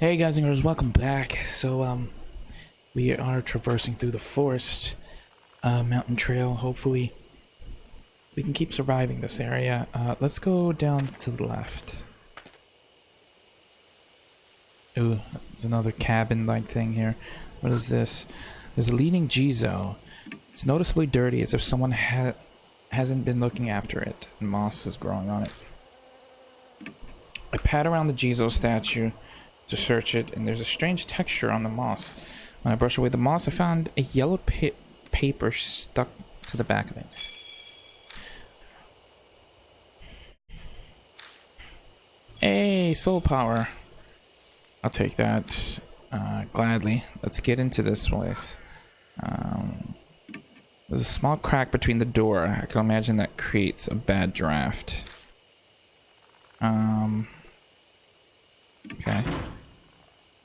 Hey guys and girls, welcome back. So we are traversing through the forest mountain trail. Hopefully we can keep surviving this area. Let's go down to the left. Ooh, there's another cabin like thing here. What is this? There's a leaning Jizo. It's noticeably dirty, as if someone hasn't been looking after it, and moss is growing on it. I pat around the Jizo statue to search it, and there's a strange texture on the moss. When I brush away the moss, I found a yellow paper stuck to the back of it. Hey, soul power. I'll take that gladly. Let's get into this place. There's a small crack between the door. I can imagine that creates a bad draft. Okay.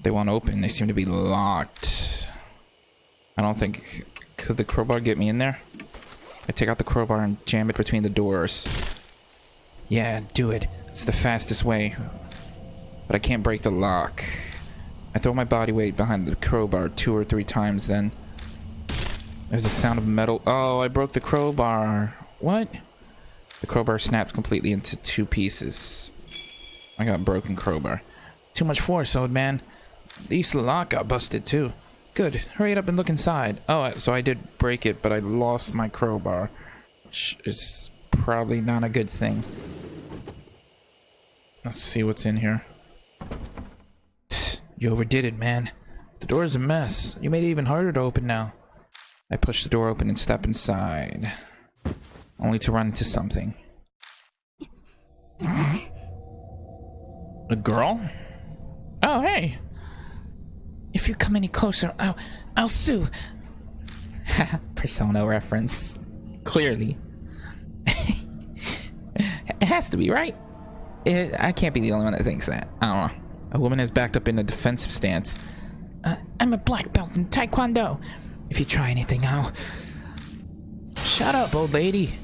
They won't open. They seem to be locked. I don't think... Could the crowbar get me in there? I take out the crowbar and jam it between the doors. Yeah, do it. It's the fastest way. But I can't break the lock. I throw my body weight behind the crowbar 2 or 3 times, then... There's a sound of metal. Oh, I broke the crowbar. What? The crowbar snaps completely into 2 pieces. I got a broken crowbar. Too much force, old man. The lock got busted too. Good. Hurry up and look inside. Oh, so I did break it, but I lost my crowbar. Which is probably not a good thing. Let's see what's in here. You overdid it, man. The door is a mess. You made it even harder to open now. I push the door open and step inside. Only to run into something. A girl? Oh, hey! If you come any closer, I'll sue. Persona reference. Clearly. It has to be, right? I can't be the only one that thinks that. I don't know. A woman is backed up in a defensive stance. I'm a black belt in Taekwondo. If you try anything, I'll... Shut up, old lady.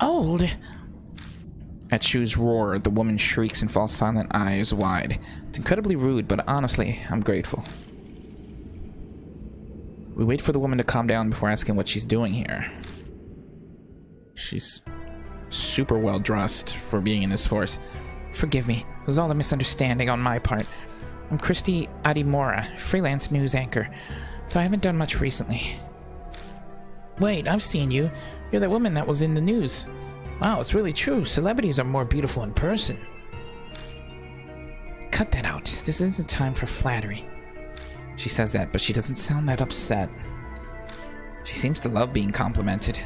Old? At Shu's roar, the woman shrieks and falls silent, eyes wide. It's incredibly rude, but honestly, I'm grateful. We wait for the woman to calm down before asking what she's doing here. She's super well dressed for being in this force. Forgive me, it was all a misunderstanding on my part. I'm Christy Adimora, freelance news anchor, though I haven't done much recently. Wait, I've seen you. You're that woman that was in the news. Wow, it's really true. Celebrities are more beautiful in person. Cut that out. This isn't the time for flattery. She says that, but she doesn't sound that upset. She seems to love being complimented.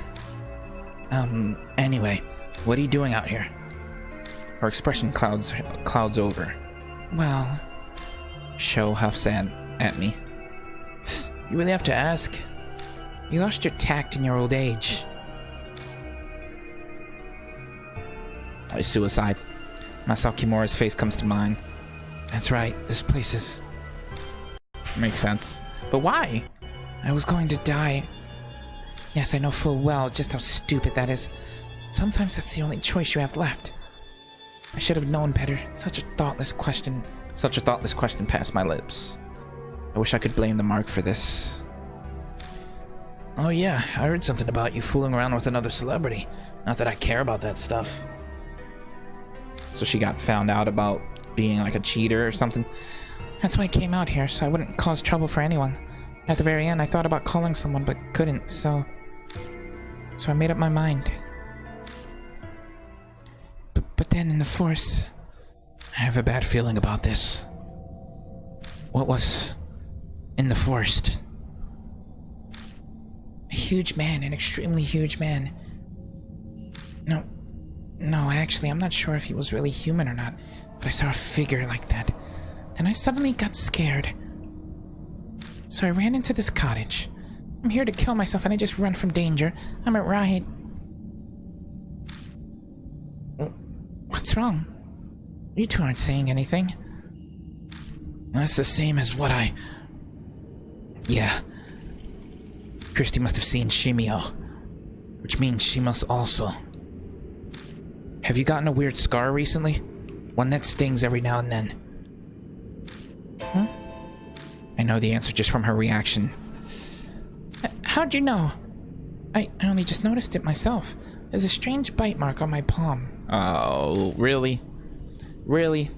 Anyway, what are you doing out here? Her expression clouds over. Well... Sho huffs at me. You really have to ask. You lost your tact in your old age. Suicide. Masao Kimura's face comes to mind. That's right, this place is... Makes sense. But why? I was going to die. Yes, I know full well just how stupid that is. Sometimes that's the only choice you have left. I should have known better. Such a thoughtless question passed my lips. I wish I could blame the mark for this. Oh yeah, I heard something about you fooling around with another celebrity. Not that I care about that stuff. So she got found out about being like a cheater or something. That's why I came out here, so I wouldn't cause trouble for anyone. At the very end, I thought about calling someone, but couldn't, so I made up my mind. But then in the force, I have a bad feeling about this. What was in the forest? A huge man, an extremely huge man. No, actually, I'm not sure if he was really human or not, but I saw a figure like that. Then I suddenly got scared. So I ran into this cottage. I'm here to kill myself and I just run from danger. I'm a riot. What's wrong? You two aren't saying anything. That's the same as what I... Yeah. Christy must have seen Shimio, which means she must also... Have you gotten a weird scar recently? One that stings every now and then. I know the answer just from her reaction. How'd you know? I only just noticed it myself. There's a strange bite mark on my palm. Oh, really? Really?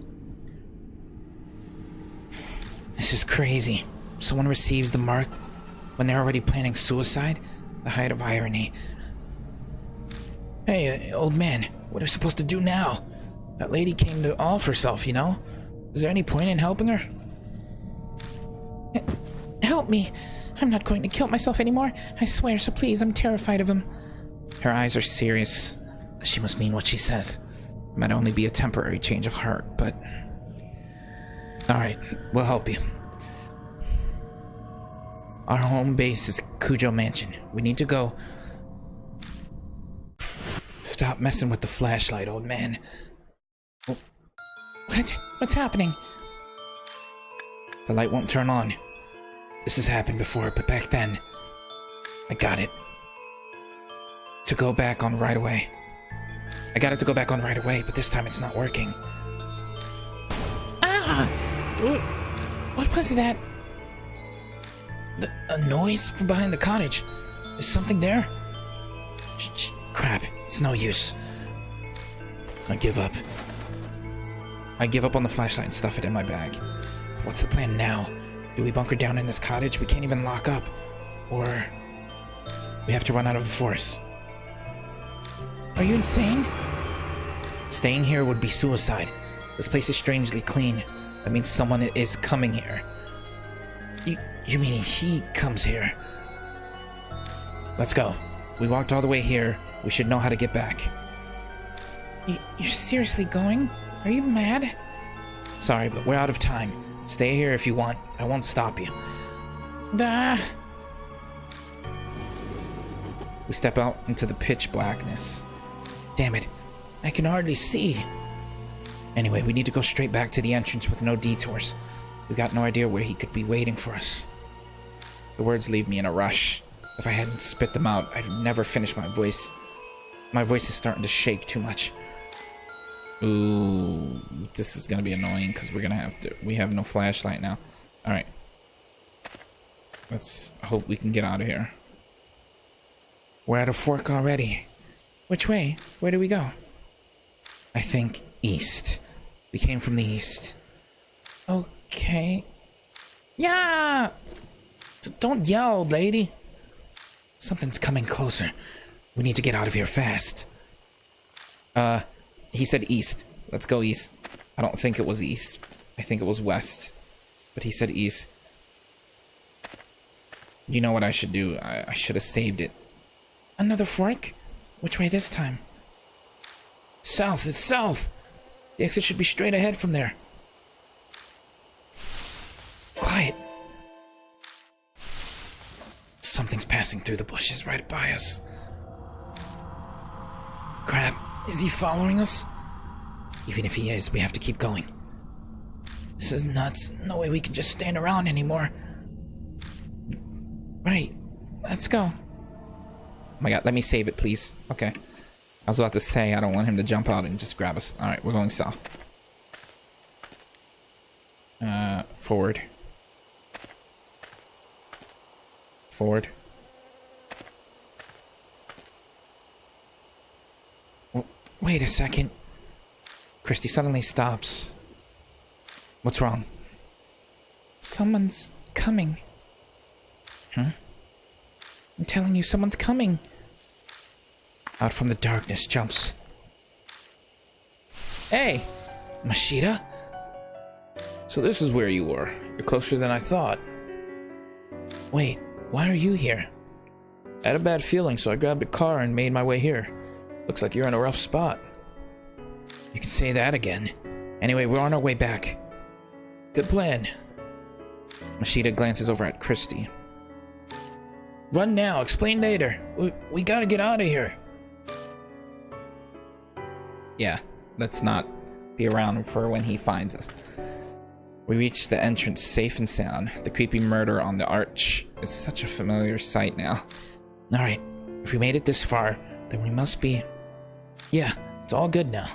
This is crazy. Someone receives the mark when they're already planning suicide? The height of irony. Hey, old man, what are we supposed to do now? That lady came to off herself, you know? Is there any point in helping her? Help me! I'm not going to kill myself anymore. I swear, so please, I'm terrified of him. Her eyes are serious. She must mean what she says. It might only be a temporary change of heart, but... Alright, we'll help you. Our home base is Kujo Mansion. We need to go. Stop messing with the flashlight, old man. What? What's happening? The light won't turn on. This has happened before, but back then, I got it. To go back on right away. I got it to go back on right away, but this time it's not working. Ah! What was that? A noise from behind the cottage. Is something there? Crap, it's no use. I give up. I give up on the flashlight and stuff it in my bag. What's the plan now? Do we bunker down in this cottage? We can't even lock up. Or... we have to run out of force. Are you insane? Staying here would be suicide. This place is strangely clean. That means someone is coming here. You mean he comes here? Let's go. We walked all the way here. We should know how to get back. You're seriously going? Are you mad? Sorry, but we're out of time. Stay here if you want. I won't stop you. We step out into the pitch blackness. Damn it. I can hardly see. Anyway, we need to go straight back to the entrance with no detours. We got no idea where he could be waiting for us. The words leave me in a rush. If I hadn't spit them out, I'd never finish my voice. My voice is starting to shake too much. Ooh, this is gonna be annoying because we're gonna have to. We have no flashlight now. All right, let's hope we can get out of here. We're at a fork already. Which way? Where do we go? I think east. We came from the east. Okay. Yeah. Don't yell, old lady. Something's coming closer. We need to get out of here fast. He said east. Let's go east. I don't think it was east. I think it was west. But he said east. You know what I should do? I should have saved it. Another fork? Which way this time? South. It's south. The exit should be straight ahead from there. Quiet. Something's passing through the bushes right by us. Crap. Is he following us? Even if he is, we have to keep going. This is nuts. No way we can just stand around anymore. Right. Let's go. Oh my god, let me save it, please. Okay. I was about to say, I don't want him to jump out and just grab us. Alright, we're going south. Forward. Forward. Wait a second. Christy suddenly stops. What's wrong? Someone's coming. Huh? I'm telling you, someone's coming. Out from the darkness jumps. Hey! Mashita? So this is where you were. You're closer than I thought. Wait, why are you here? I had a bad feeling, so I grabbed a car and made my way here. Looks like you're in a rough spot. You can say that again. Anyway, we're on our way back. Good plan. Mashita glances over at Christy. Run now, explain later. We gotta get out of here. Yeah, let's not be around for when he finds us. We reach the entrance safe and sound. The creepy murder on the arch is such a familiar sight now. Alright, if we made it this far, then we must be... Yeah, it's all good now.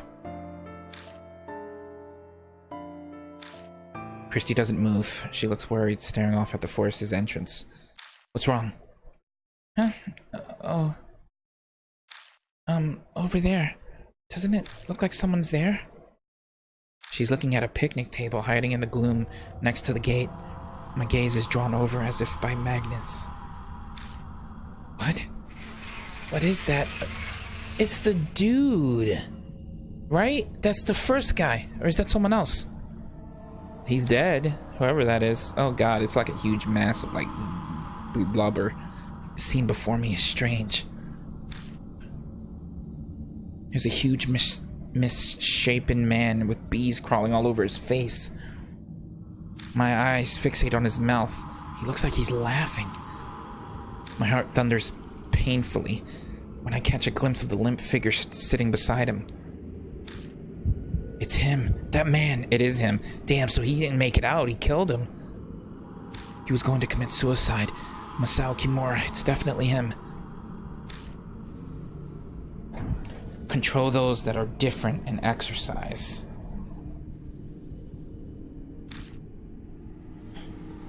Christy doesn't move. She looks worried, staring off at the forest's entrance. What's wrong? Huh? Over there. Doesn't it look like someone's there? She's looking at a picnic table hiding in the gloom next to the gate. My gaze is drawn over as if by magnets. What? What is that? It's the dude! Right? That's the first guy. Or is that someone else? He's dead. Whoever that is. Oh god, it's like a huge mass of like blubber. The scene before me is strange. There's a huge misshapen man with bees crawling all over his face. My eyes fixate on his mouth. He looks like he's laughing. My heart thunders painfully when I catch a glimpse of the limp figure sitting beside him. It's him. That man. It is him. Damn, so he didn't make it out. He killed him. He was going to commit suicide. Masao Kimura. It's definitely him. Control those that are different and exercise.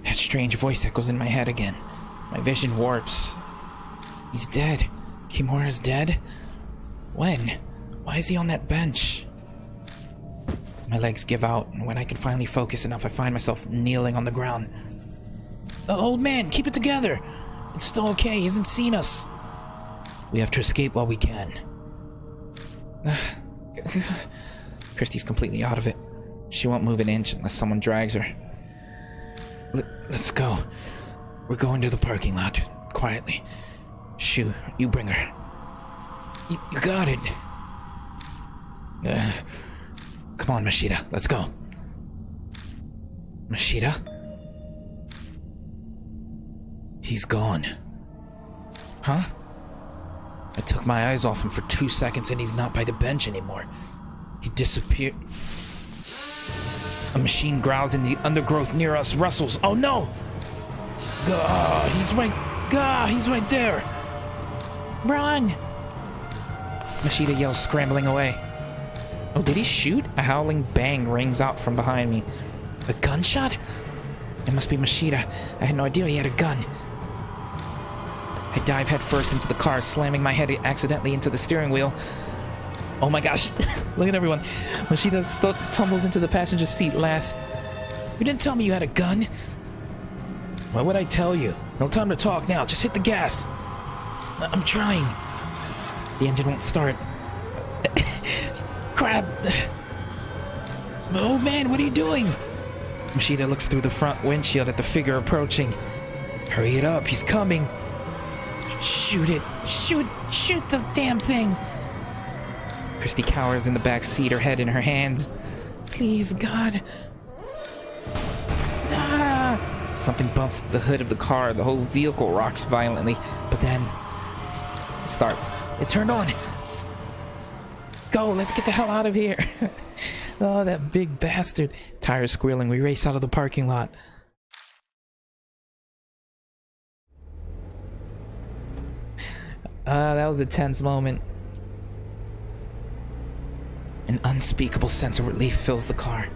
That strange voice echoes in my head again. My vision warps. He's dead. Kimura's dead? When? Why is he on that bench? My legs give out, and when I can finally focus enough, I find myself kneeling on the ground. Old man, keep it together! It's still okay, he hasn't seen us. We have to escape while we can. Christy's completely out of it. She won't move an inch unless someone drags her. Let's go. We're going to the parking lot. Quietly. Shoo, you bring her. You got it. Come on, Mashita. Let's go. Mashita? He's gone. Huh? I took my eyes off him for 2 seconds and he's not by the bench anymore. He disappeared. A machine growls in the undergrowth near us, rustles. Oh no! He's right there! Run! Mashita yells, scrambling away. Oh, did he shoot? A howling bang rings out from behind me. A gunshot? It must be Mashita. I had no idea he had a gun. I dive headfirst into the car, slamming my head accidentally into the steering wheel. Oh my gosh, look at everyone. Mashita tumbles into the passenger seat last. You didn't tell me you had a gun. Why would I tell you? No time to talk now, just hit the gas. I'm trying. The engine won't start. Crap. Oh man, what are you doing? Mashita looks through the front windshield at the figure approaching. Hurry it up, he's coming. Shoot it. Shoot the damn thing. Christy cowers in the back seat, her head in her hands. Please, God. Ah! Something bumps the hood of the car. The whole vehicle rocks violently, but then it starts. It turned on. Go, let's get the hell out of here. Oh, that big bastard. Tires squealing, we race out of the parking lot. That was a tense moment. An unspeakable sense of relief fills the car.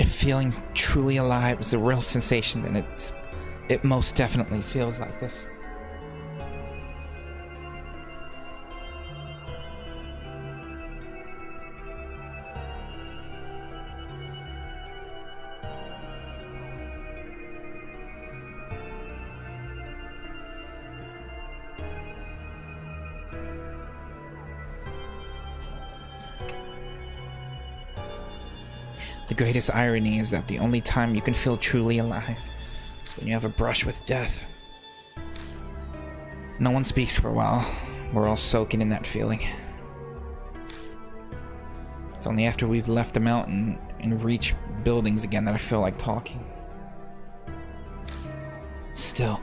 Feeling truly alive is a real sensation, and it most definitely feels like this. The greatest irony is that the only time you can feel truly alive is when you have a brush with death. No one speaks for a while. We're all soaking in that feeling. It's only after we've left the mountain and reached buildings again that I feel like talking. Still,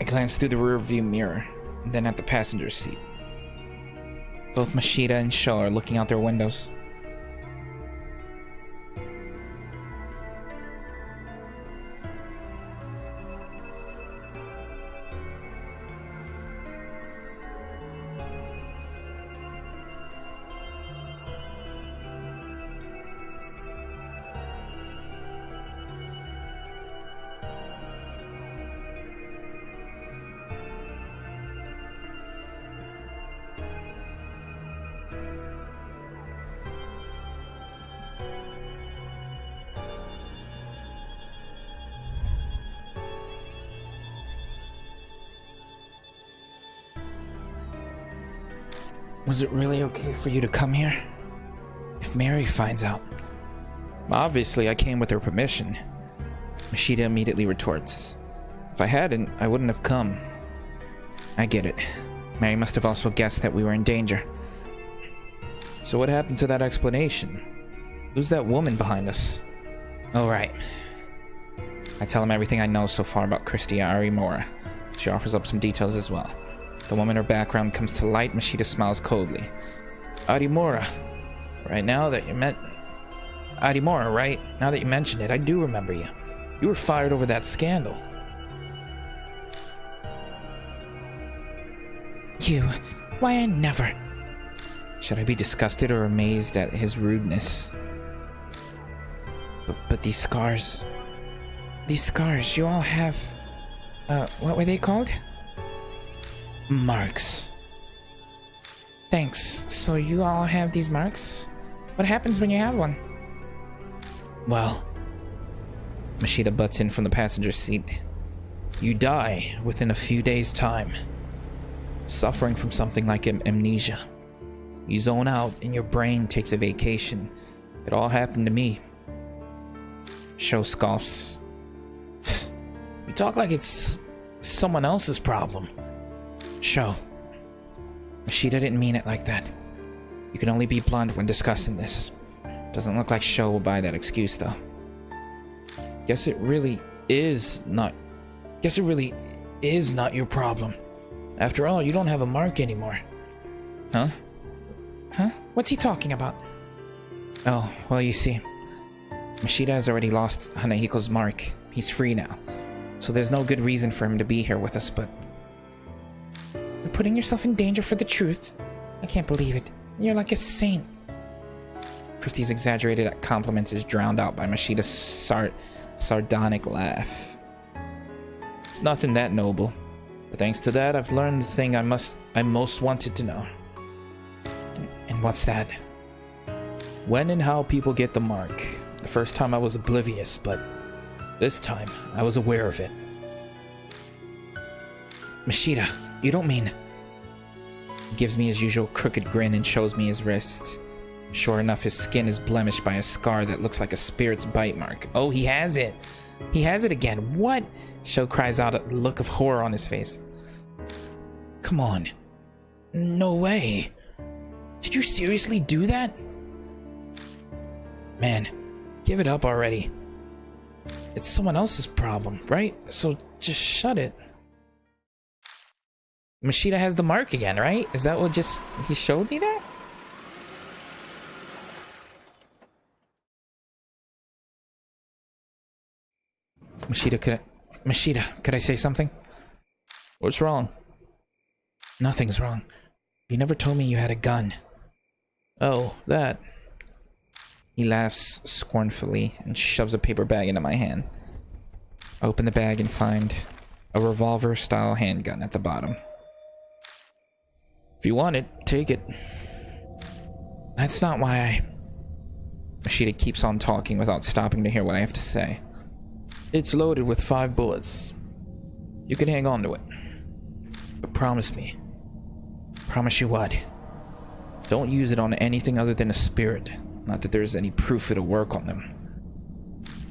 I glanced through the rearview mirror, and then at the passenger seat. Both Mashita and Sho are looking out their windows. Was it really okay for you to come here? If Mary finds out. Obviously, I came with her permission. Mashita immediately retorts. If I hadn't, I wouldn't have come. I get it. Mary must have also guessed that we were in danger. So what happened to that explanation? Who's that woman behind us? Oh, right. I tell him everything I know so far about Christy Arimura. She offers up some details as well. The moment her background comes to light, Mashita smiles coldly. Arimura. Right now that you met... Arimura, right? Now that you mention it, I do remember you. You were fired over that scandal. You... Why, I never... Should I be disgusted or amazed at his rudeness? But these scars... These scars, you all have... what were they called? Marks. Thanks. So you all have these marks? What happens when you have one? Well... Mashita butts in from the passenger seat. You die within a few days' time. Suffering from something like amnesia. You zone out and your brain takes a vacation. It all happened to me. Sho scoffs. You talk like it's someone else's problem. Sho. Mashita didn't mean it like that. You can only be blunt when discussing this. Doesn't look like Sho will buy that excuse, though. Guess it really is not your problem. After all, you don't have a mark anymore. Huh? Huh? What's he talking about? Oh, well, you see. Mashita has already lost Hanahiko's mark. He's free now. So there's no good reason for him to be here with us, but... You're putting yourself in danger for the truth? I can't believe it. You're like a saint. Christie's exaggerated compliments is drowned out by Mashita's sardonic laugh. It's nothing that noble. But thanks to that, I've learned the thing I most wanted to know. And what's that? When and how people get the mark. The first time I was oblivious, but this time I was aware of it. Mashita, you don't mean... He gives me his usual crooked grin and shows me his wrist. Sure enough, his skin is blemished by a scar that looks like a spirit's bite mark. Oh, he has it! He has it again! What? Sho cries out, a look of horror on his face. Come on. No way. Did you seriously do that? Man, give it up already. It's someone else's problem, right? So just shut it. Mashita has the mark again, right? Is that what he showed me that? Mashita, could I say something? What's wrong? Nothing's wrong. You never told me you had a gun. Oh, that. He laughs scornfully and shoves a paper bag into my hand. I open the bag and find a revolver-style handgun at the bottom. If you want it, take it. That's not why I... Mashita keeps on talking without stopping to hear what I have to say. It's loaded with 5 bullets. You can hang on to it. But promise me. Promise you what? Don't use it on anything other than a spirit. Not that there's any proof it'll work on them.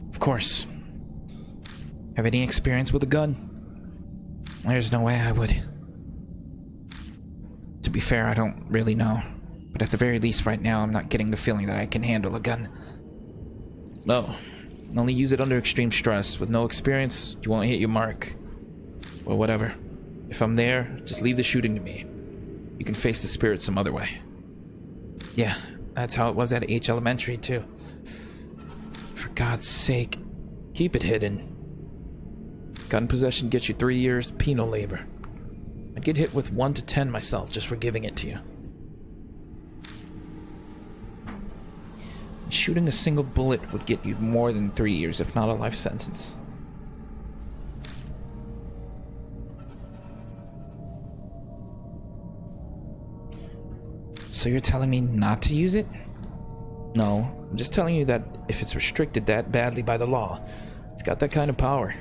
Of course. Have any experience with a gun? There's no way I would. To be fair, I don't really know. But at the very least right now, I'm not getting the feeling that I can handle a gun. No. Only use it under extreme stress. With no experience, you won't hit your mark. Well, whatever. If I'm there, just leave the shooting to me. You can face the spirit some other way. Yeah, that's how it was at H Elementary, too. For God's sake, keep it hidden. Gun possession gets you 3 years penal labor. I'd get hit with 1 to 10 myself just for giving it to you. Shooting a single bullet would get you more than 3 years, if not a life sentence. So you're telling me not to use it? No, I'm just telling you that if it's restricted that badly by the law, it's got that kind of power.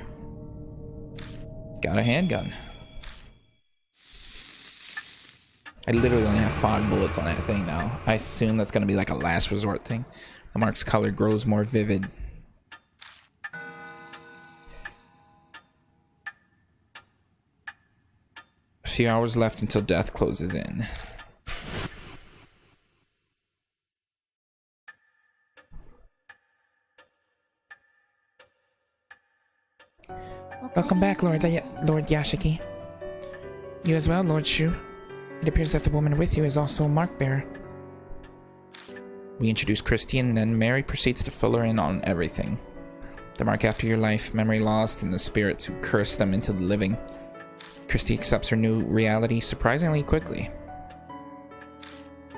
Got a handgun. I literally only have 5 bullets on that thing now. I assume that's gonna be like a last resort thing. The mark's color grows more vivid. A few hours left until death closes in. Welcome back, Lord Yashiki. You as well, Lord Shu. It appears that the woman with you is also a mark bearer. We introduce Christy, and then Mary proceeds to fill her in on everything. The mark after your life, memory lost, and the spirits who curse them into the living. Christy accepts her new reality surprisingly quickly.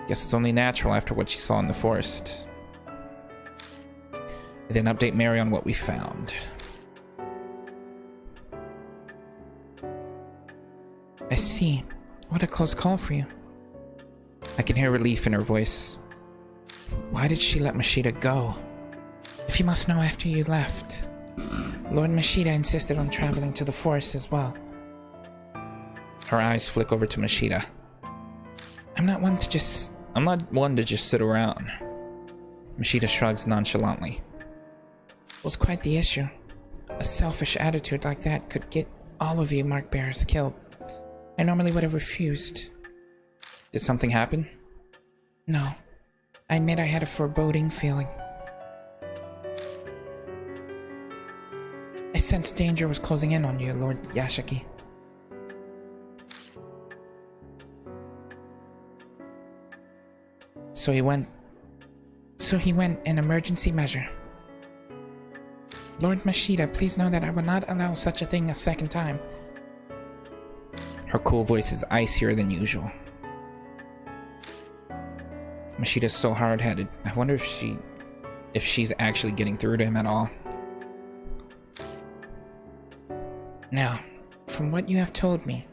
Guess it's only natural after what she saw in the forest. We then update Mary on what we found. I see. What a close call for you. I can hear relief in her voice. Why did she let Mashita go? If you must know, after you left, Lord Mashita insisted on traveling to the forest as well. Her eyes flick over to Mashita. I'm not one to just sit around. Mashita shrugs nonchalantly. It was quite the issue. A selfish attitude like that could get all of you mark bearers killed. I normally would have refused. Did something happen? No. I admit I had a foreboding feeling. I sensed danger was closing in on you, Lord Yashiki. So he went an emergency measure. Lord Mashita, please know that I will not allow such a thing a second time. Her cool voice is icier than usual. Mashita's so hard-headed. I wonder if she's actually getting through to him at all. Now, from what you have told me,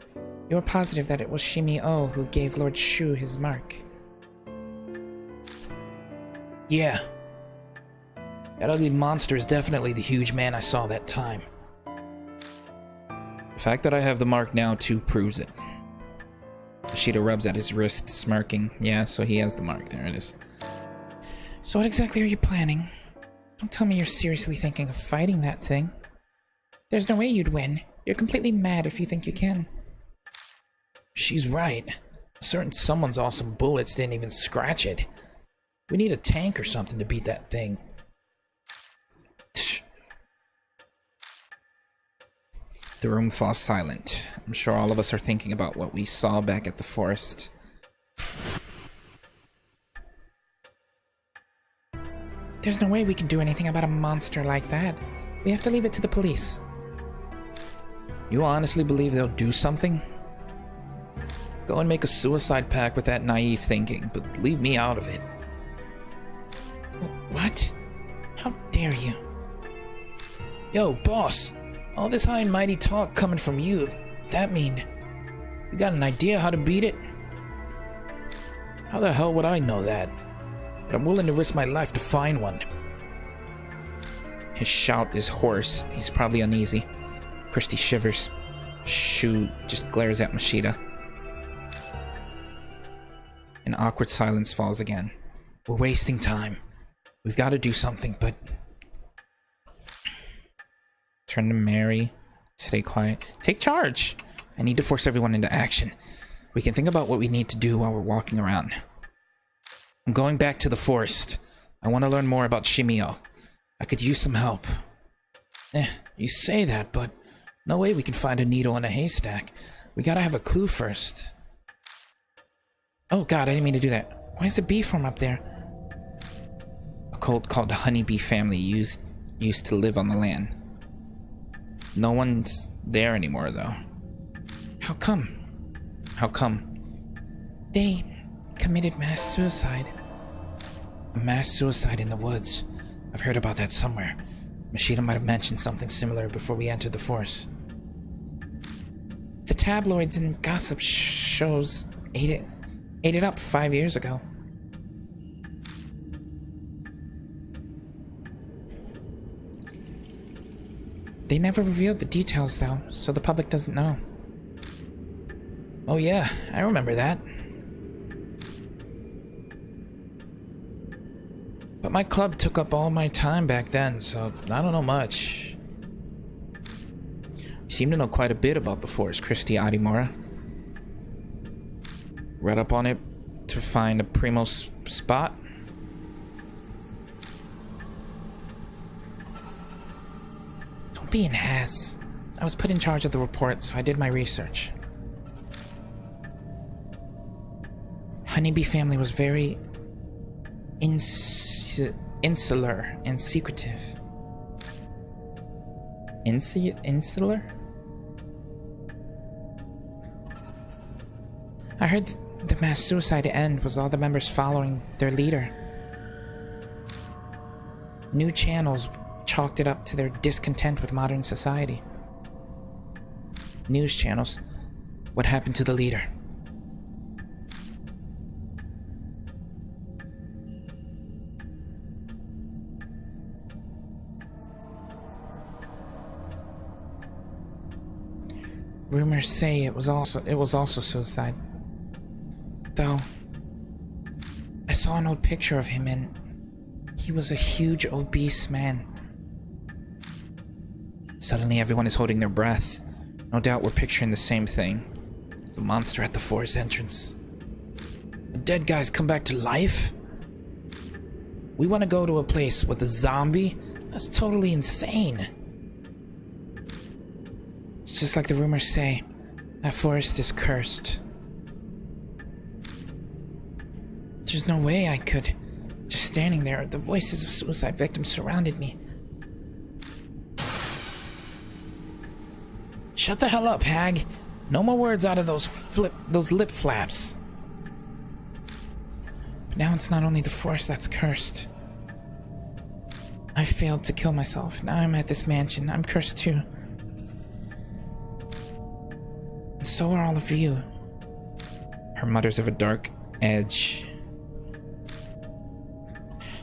you're positive that it was Shimi-O who gave Lord Shu his mark. Yeah. That ugly monster is definitely the huge man I saw that time. The fact that I have the mark now, too, proves it. Mashita rubs at his wrist, smirking. Yeah, so he has the mark. There it is. So what exactly are you planning? Don't tell me you're seriously thinking of fighting that thing. There's no way you'd win. You're completely mad if you think you can. She's right. Certain someone's awesome bullets didn't even scratch it. We need a tank or something to beat that thing. The room falls silent. I'm sure all of us are thinking about what we saw back at the forest. There's no way we can do anything about a monster like that. We have to leave it to the police. You honestly believe they'll do something? Go and make a suicide pact with that naive thinking, but leave me out of it. What? How dare you? Yo, boss! All this high and mighty talk coming from you, that mean you got an idea how to beat it? How the hell would I know that? But I'm willing to risk my life to find one. His shout is hoarse. He's probably uneasy. Christy shivers. Shu just glares at Mashita. An awkward silence falls again. We're wasting time. We've got to do something, but... Turn to Mary. Stay quiet. Take charge! I need to force everyone into action. We can think about what we need to do while we're walking around. I'm going back to the forest. I want to learn more about Shimio. I could use some help. You say that, but No way we can find a needle in a haystack. We gotta have a clue first. Oh god, I didn't mean to do that. Why is the bee farm up there? A cult called the Honeybee Family used to live on the land. No one's there anymore, though. How come? How come? They committed mass suicide. A mass suicide in the woods. I've heard about that somewhere. Machida might have mentioned something similar before we entered the force. The tabloids and gossip shows ate it up 5 years ago. They never revealed the details, though, so the public doesn't know. Oh yeah, I remember that. But my club took up all my time back then, so I don't know much. You seem to know quite a bit about the Force, Christy Adimora. Read up on it to find a primo spot. Don't be an ass. I was put in charge of the report, so I did my research. Honeybee family was very insular and secretive. Insular? I heard the mass suicide end was all the members following their leader. New channels chalked it up to their discontent with modern society. News channels. What happened to the leader? Rumors say it was also suicide. Though, I saw an old picture of him and he was a huge obese man. Suddenly everyone is holding their breath. No doubt we're picturing the same thing. The monster at the forest entrance. The dead guys come back to life? We want to go to a place with a zombie? That's totally insane. It's just like the rumors say, that forest is cursed. There's no way I could. Just standing there, the voices of suicide victims surrounded me. Shut the hell up, hag. No more words out of those lip flaps. But now it's not only the forest that's cursed. I failed to kill myself. Now I'm at this mansion. I'm cursed too. And so are all of you. Her mutters of a dark edge.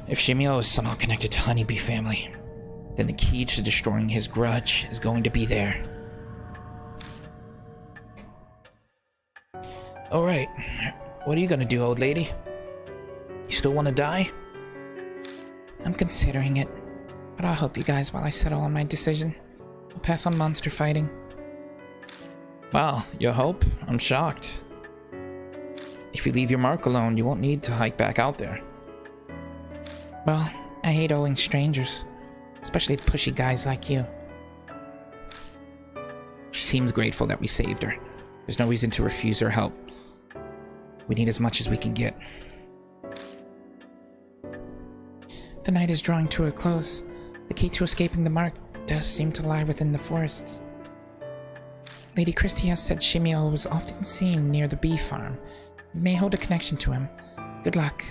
If Shimio is somehow connected to Honeybee family, then the key to destroying his grudge is going to be there. Alright, what are you gonna do, old lady? You still wanna die? I'm considering it, but I'll help you guys while I settle on my decision. I'll pass on monster fighting. Wow, your help? I'm shocked. If you leave your mark alone, you won't need to hike back out there. Well, I hate owing strangers, especially pushy guys like you. She seems grateful that we saved her. There's no reason to refuse her help. We need as much as we can get. The night is drawing to a close. The key to escaping the mark does seem to lie within the forests. Lady Christie has said Shimio was often seen near the bee farm. It may hold a connection to him. Good luck.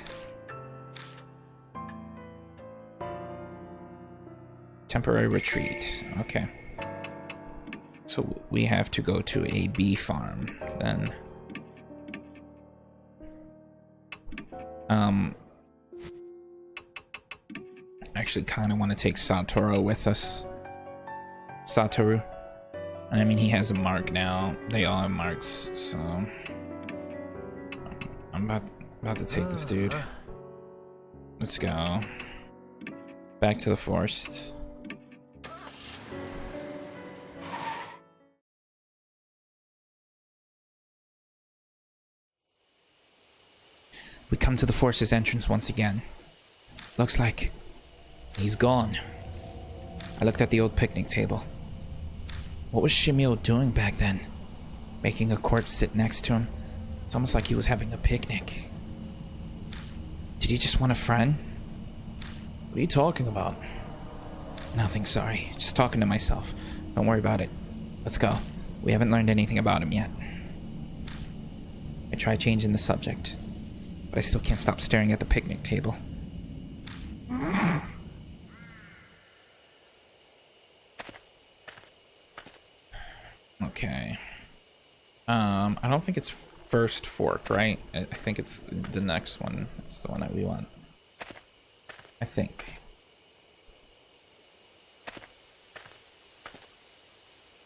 Temporary retreat. Okay. So we have to go to a bee farm then. Actually kind of want to take Satoru with us. Satoru. I mean, he has a mark now. They all have marks, so I'm about to take this dude. Let's go. Back to the forest. We come to the forest's entrance once again. Looks like he's gone. I looked at the old picnic table. What was Shimio doing back then? Making a corpse sit next to him? It's almost like he was having a picnic. Did he just want a friend? What are you talking about? Nothing, sorry. Just talking to myself. Don't worry about it. Let's go. We haven't learned anything about him yet. I try changing the subject, but I still can't stop staring at the picnic table. Okay. I don't think it's first fork, right? I think it's the next one. It's the one that we want. I think.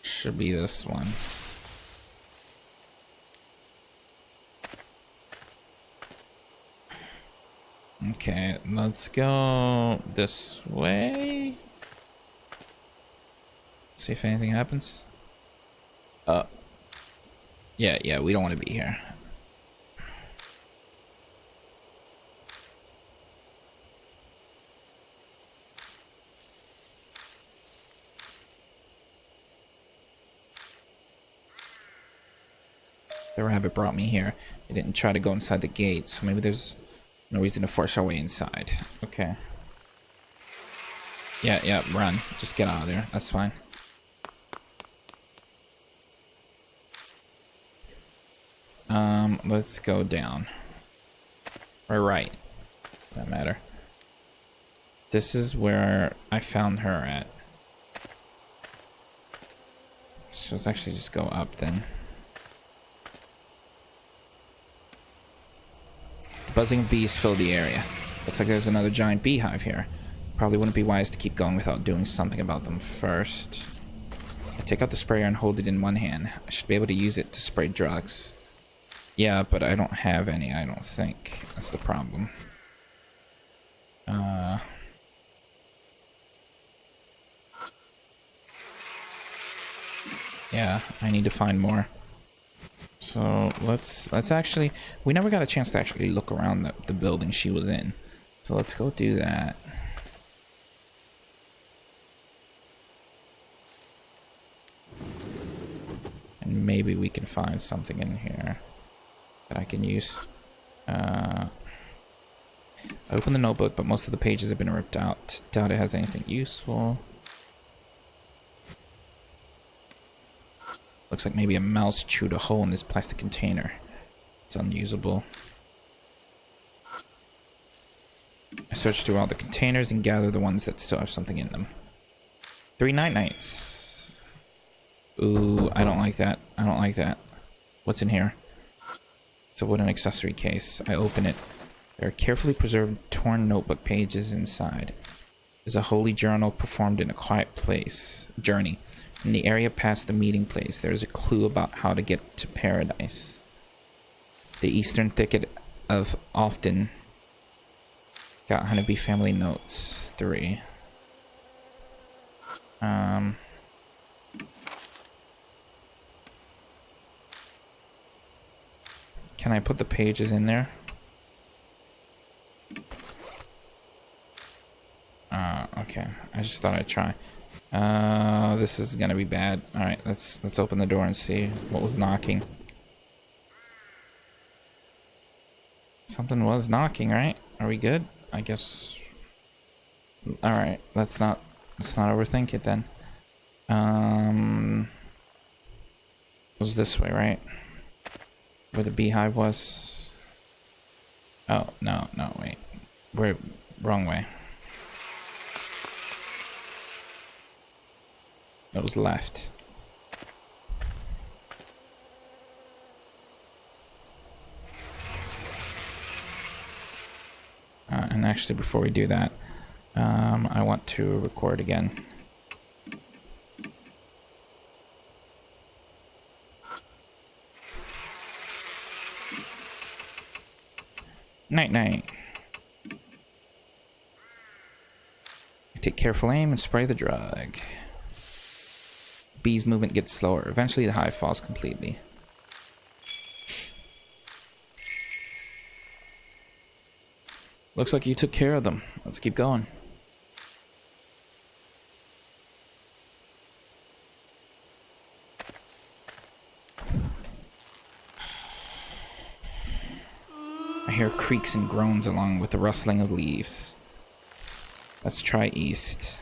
Should be this one. Okay, let's go this way. See if anything happens. Yeah, we don't want to be here. The rabbit brought me here. It didn't try to go inside the gate, so maybe there's no reason to force our way inside. Okay. Yeah, run. Just get out of there. That's fine. Let's go down. Or right. For that matter. This is where I found her at. So let's actually just go up then. The buzzing of bees fill the area. Looks like there's another giant beehive here. Probably wouldn't be wise to keep going without doing something about them first. I take out the sprayer and hold it in one hand. I should be able to use it to spray drugs. Yeah, but I don't have any, I don't think. That's the problem. Yeah, I need to find more. So let's actually, we never got a chance to actually look around the building she was in. So let's go do that. And maybe we can find something in here that I can use. Open the notebook, but most of the pages have been ripped out. Doubt it has anything useful. Looks like maybe a mouse chewed a hole in this plastic container. It's unusable. I searched through all the containers and gathered the ones that still have something in them. 3 night-nights. Ooh, I don't like that. I don't like that. What's in here? It's a wooden accessory case. I open it. There are carefully preserved torn notebook pages inside. There's a holy journal performed in a quiet place. Journey. In the area past the meeting place, there is a clue about how to get to paradise. The eastern thicket of Often. Got Honeybee family notes. 3. Can I put the pages in there? Okay. I just thought I'd try. This is gonna be bad. Alright, let's open the door and see what was knocking. Something was knocking, right? Are we good? I guess. Alright, let's not overthink it then. It was this way, right? Where the beehive was. Oh, no, wait. We're wrong way. It was left. And actually, before we do that, I want to record again. Night-night. Take careful aim and spray the drug. Bee's movement gets slower. Eventually the hive falls completely. Looks like you took care of them. Let's keep going. hear creaks and groans along with the rustling of leaves. Let's try east.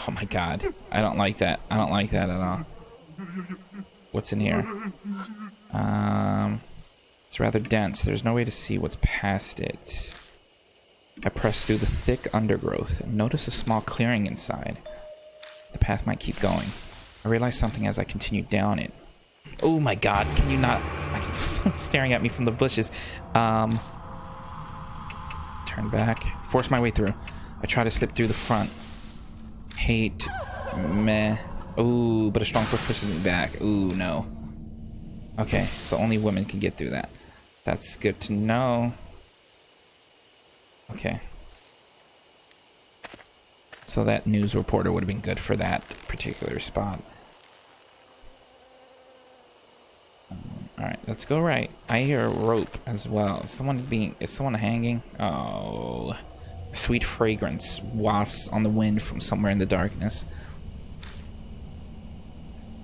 Oh my god. I don't like that. I don't like that at all. What's in here? It's rather dense. There's no way to see what's past it. I press through the thick undergrowth and notice a small clearing inside. The path might keep going. I realize something as I continue down it. Oh my god, can you not... I can feel someone staring at me from the bushes. Turn back. Force my way through. I try to slip through the front. Hate. Meh. Ooh, but a strong force pushes me back. Ooh, no. Okay, so only women can get through that. That's good to know. Okay. So that news reporter would have been good for that particular spot. Alright, let's go right. I hear a rope as well. Is someone hanging? Oh. Sweet fragrance wafts on the wind from somewhere in the darkness.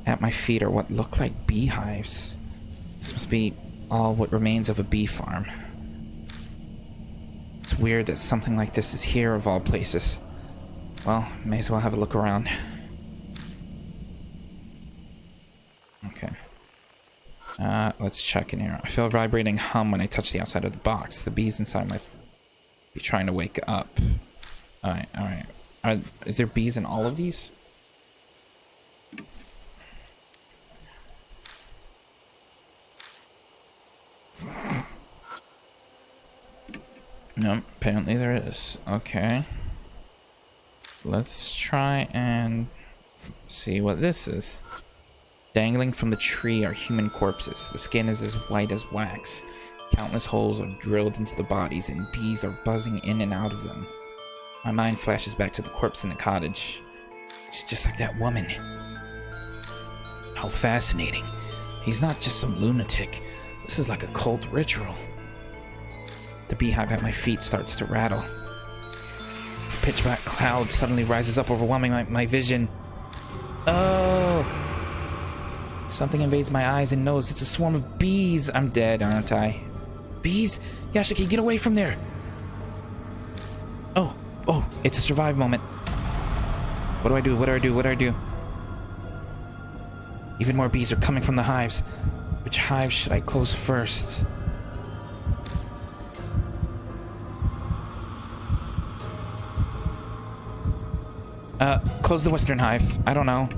At my feet are what look like beehives. This must be all what remains of a bee farm. It's weird that something like this is here of all places. Well, may as well have a look around. Okay. Let's check in here. I feel a vibrating hum when I touch the outside of the box. The bees inside might be trying to wake up. Alright, alright. Is there bees in all of these? No, apparently there is. Okay. Let's try and see what this is. Dangling from the tree are human corpses. The skin is as white as wax. Countless holes are drilled into the bodies, and bees are buzzing in and out of them. My mind flashes back to the corpse in the cottage. It's just like that woman. How fascinating. He's not just some lunatic. This is like a cult ritual. The beehive at my feet starts to rattle. The pitch black cloud suddenly rises up, overwhelming my vision. Oh! Something invades my eyes and nose. It's a swarm of bees. I'm dead, aren't I? Bees? Yashiki, get away from there! Oh, it's a survive moment. What do I do? What do I do? What do I do? Even more bees are coming from the hives. Which hive should I close first? Close the western hive. I don't know.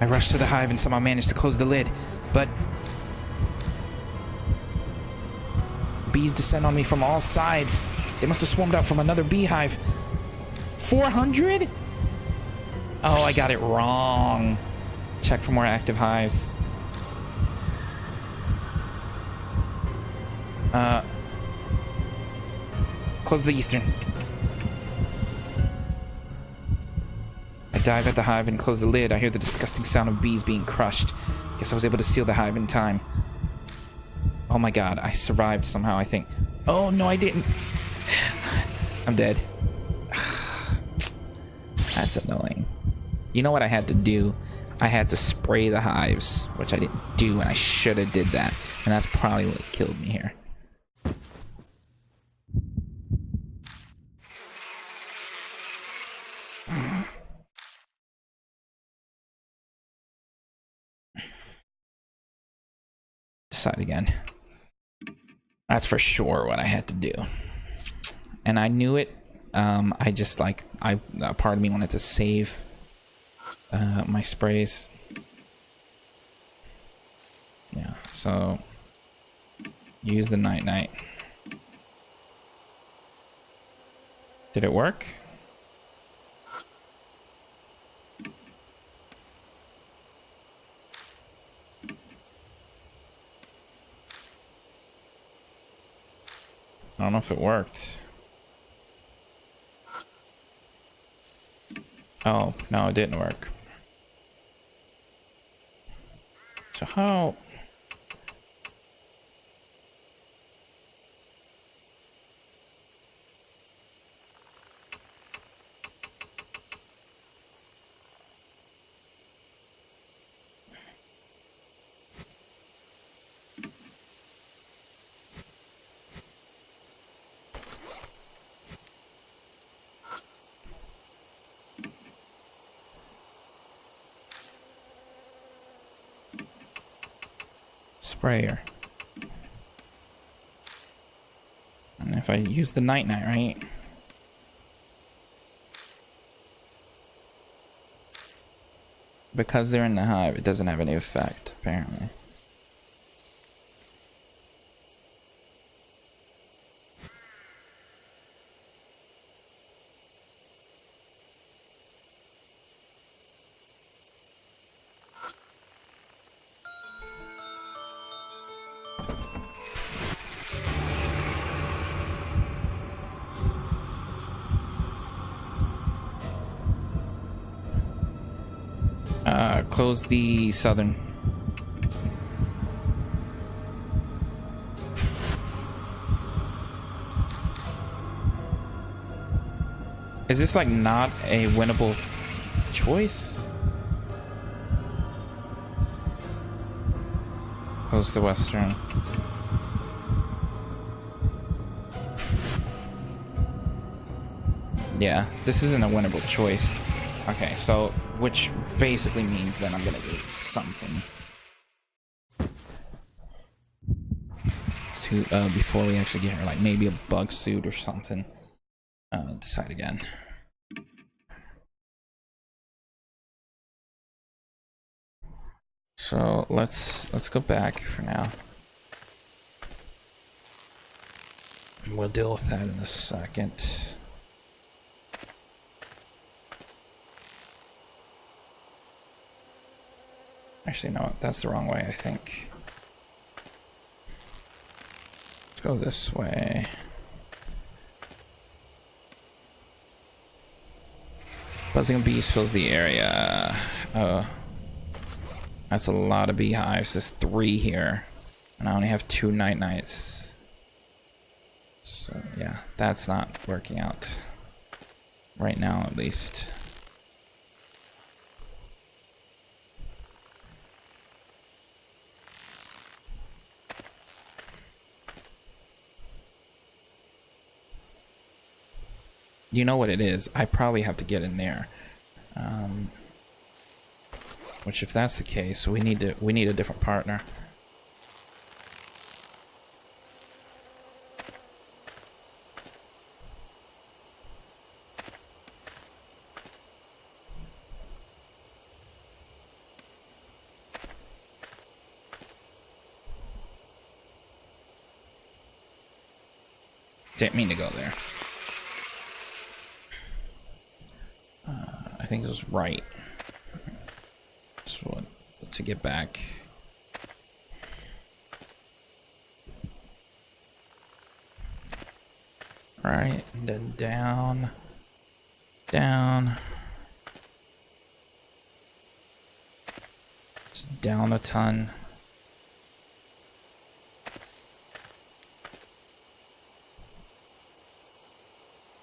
I rushed to the hive and somehow managed to close the lid, but bees descend on me from all sides. They must have swarmed out from another beehive. 400? Oh, I got it wrong. Check for more active hives. Close the eastern. I dive at the hive and close the lid. I hear the disgusting sound of bees being crushed. Guess I was able to seal the hive in time. Oh my god, I survived somehow, I think. Oh, no, I didn't. I'm dead. That's annoying. You know what I had to do? I had to spray the hives, which I didn't do, and I should have did that. And that's probably what killed me here. Decide again. That's for sure what I had to do. And I knew it. I just like, a part of me wanted to save my sprays. Yeah, so use the night. Did it work? I don't know if it worked. Oh, no, it didn't work. So how... prayer. And if I use the night-night, right? Because they're in the hive, it doesn't have any effect, apparently. Close the southern. Is this like not a winnable choice? Close the western. Yeah, this isn't a winnable choice. Okay, so which basically means that I'm gonna do something to before we actually get her, like maybe a bug suit or something. Decide again. So let's go back for now. We'll deal with that in a second. Actually, no, that's the wrong way, I think. Let's go this way. Buzzing of bees fills the area. That's a lot of beehives. There's 3 here. And I only have 2 night-nights. So, yeah, that's not working out. Right now, at least. You know what it is? I probably have to get in there. Which, if that's the case, we need a different partner. Didn't mean to go there. I think it was right. So to get back. Right, and then down, down, just down a ton.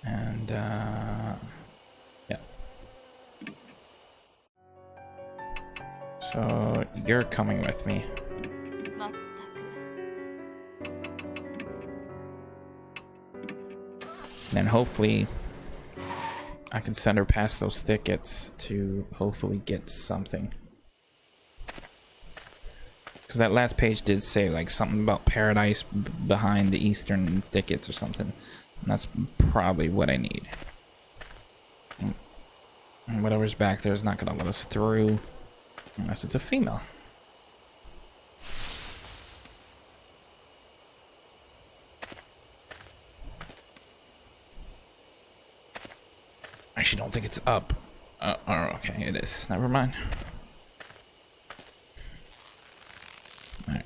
And yeah. So you're coming with me. And hopefully I can send her past those thickets to hopefully get something. Because that last page did say like something about paradise behind the eastern thickets or something. And that's probably what I need. And whatever's back there is not going to let us through unless it's a female. I actually don't think it's up. Oh, okay, it is. Never mind. Alright.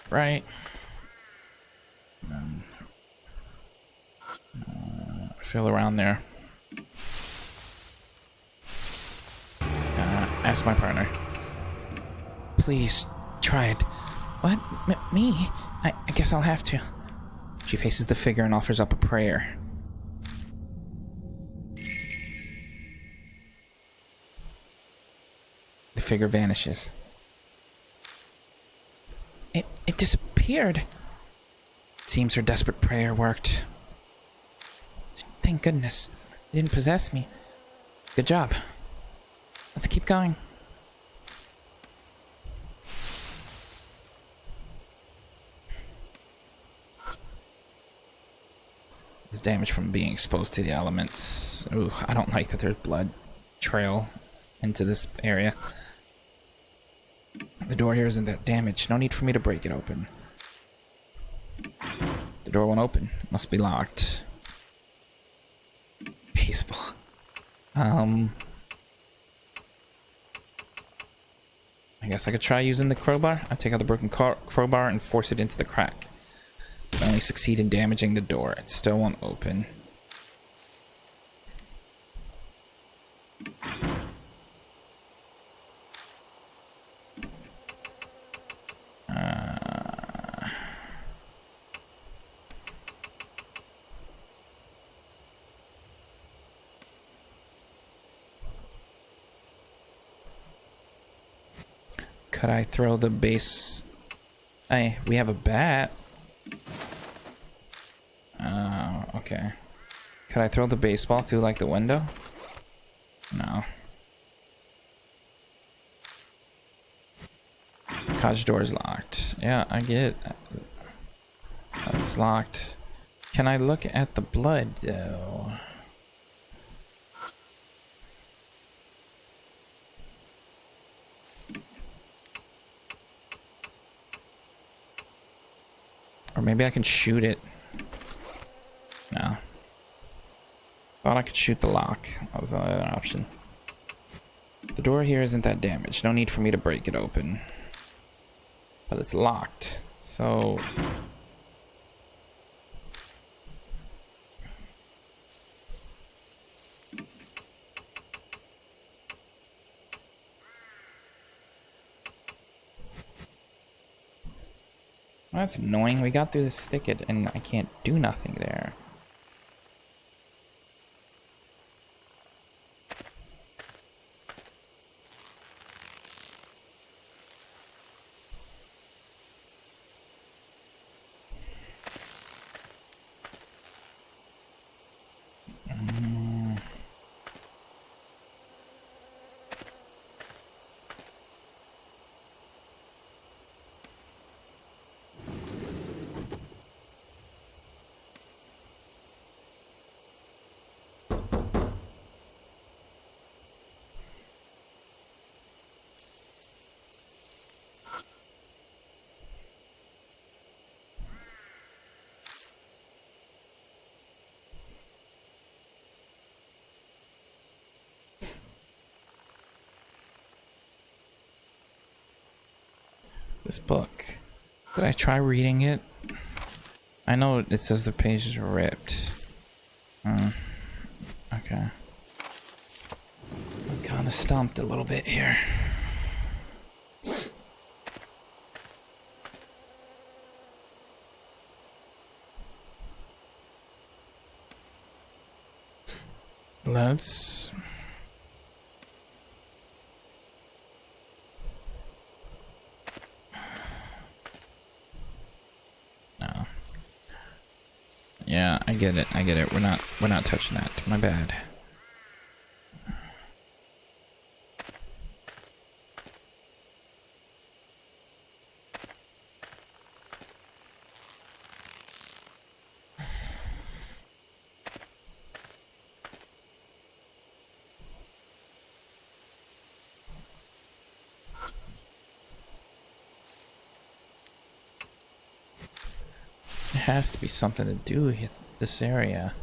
Right. Feel around there. Ask my partner. Please, try it. What? Me? I guess I'll have to. She faces the figure and offers up a prayer. The figure vanishes. It disappeared. It seems her desperate prayer worked. Thank goodness. It didn't possess me. Good job. Let's keep going. There's damage from being exposed to the elements. Ooh, I don't like that there's blood trail into this area. The door here isn't that damaged. No need for me to break it open. The door won't open. It must be locked. Baseball. I guess I could try using the crowbar. I take out the broken crowbar and force it into the crack. I only succeed in damaging the door. It still won't open. Could I throw the base? Hey, we have a bat. Okay. Could I throw the baseball through like the window? No. Cottage door is locked. Yeah, I get it. It's locked. Can I look at the blood though? Or maybe I can shoot it. No. Thought I could shoot the lock. That was the other option. The door here isn't that damaged. No need for me to break it open. But it's locked. So... well, that's annoying. We got through this thicket and I can't do nothing there. This book. Did I try reading it? I know it says the pages are ripped. Okay. I'm kind of stumped a little bit here. Let's... yeah, I get it. I get it. We're not touching that. My bad. Has to be something to do with this area.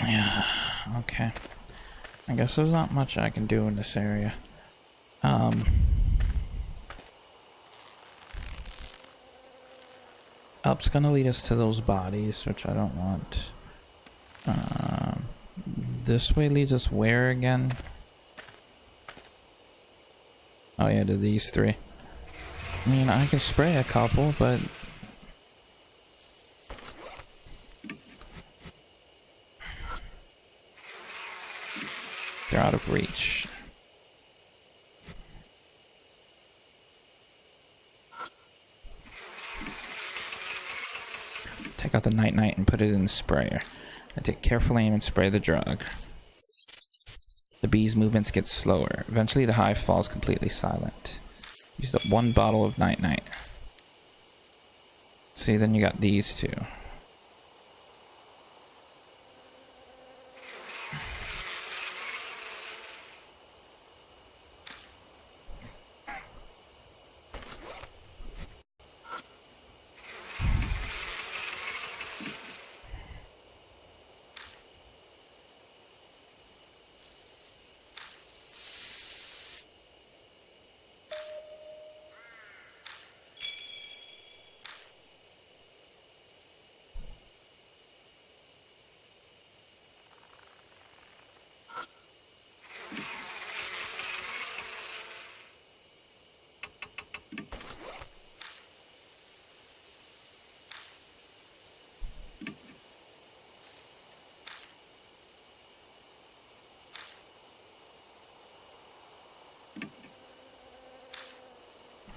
Yeah, okay. I guess there's not much I can do in this area. Up's gonna lead us to those bodies, which I don't want. this way leads us where again? Oh yeah, to these three. I mean, I can spray a couple, but... they're out of reach. Take out the night-night and put it in the sprayer. I take careful aim and spray the drug. The bee's movements get slower. Eventually the hive falls completely silent. Use the one bottle of night-night. See, then you got these two.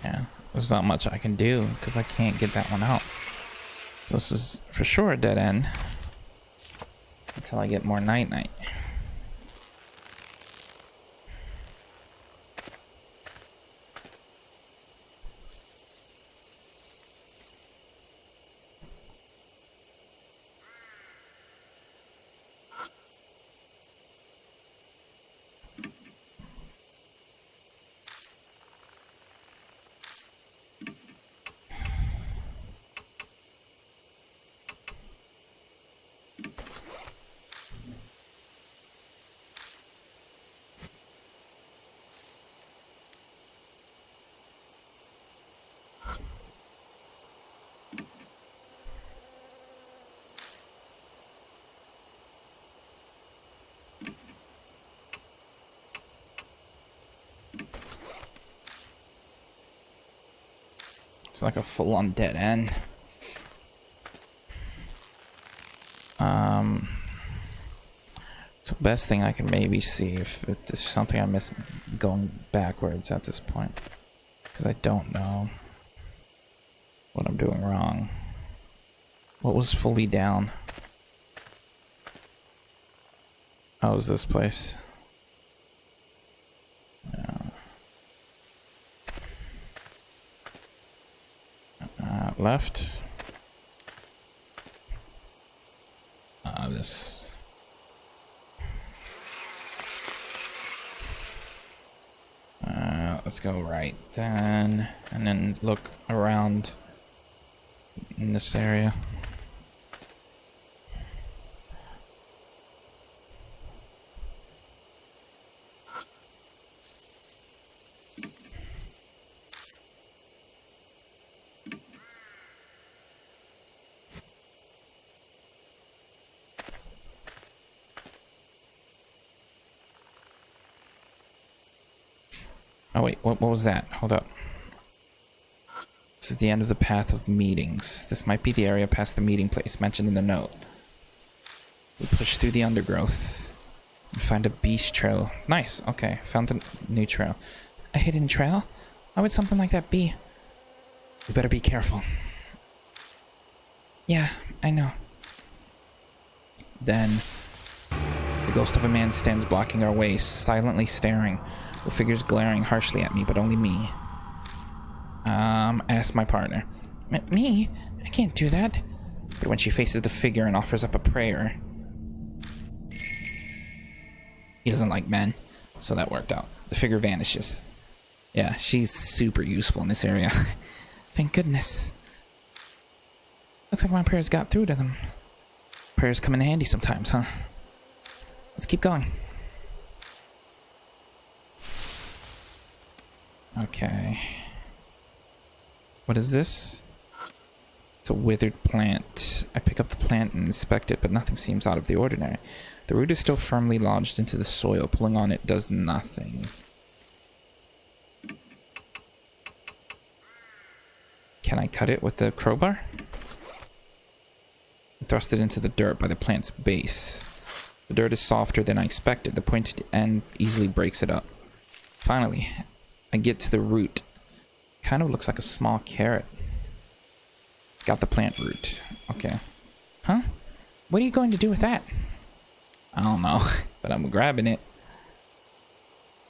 Yeah, there's not much I can do because I can't get that one out. So this is for sure a dead end until I get more night-night. It's like a full-on dead end. So best thing I can maybe see if there's something I miss going backwards at this point, because I don't know what I'm doing wrong. What was fully down? Oh, it was this place. Left. This. Let's go right then, and then look around in this area. Oh wait, what was that? Hold up. This is the end of the path of meetings. This might be the area past the meeting place mentioned in the note. We push through the undergrowth and find a beast trail. Nice, okay, found a new trail. A hidden trail? Why would something like that be? We better be careful. Yeah, I know. Then, the ghost of a man stands blocking our way, silently staring. The figure's glaring harshly at me, but only me. Ask my partner. Me? I can't do that. But when she faces the figure and offers up a prayer... He doesn't like men, so that worked out. The figure vanishes. Yeah, she's super useful in this area. Thank goodness. Looks like my prayers got through to them. Prayers come in handy sometimes, huh? Let's keep going. Okay. What is this? It's a withered plant. I pick up the plant and inspect it, but nothing seems out of the ordinary. The root is still firmly lodged into the soil. Pulling on it does nothing. Can I cut it with the crowbar? Thrust it into the dirt by the plant's base. The dirt is softer than I expected. The pointed end easily breaks it up. Finally, I get to the root. Kind of looks like a small carrot. Got the plant root. Okay. Huh? What are you going to do with that? I don't know, but I'm grabbing it.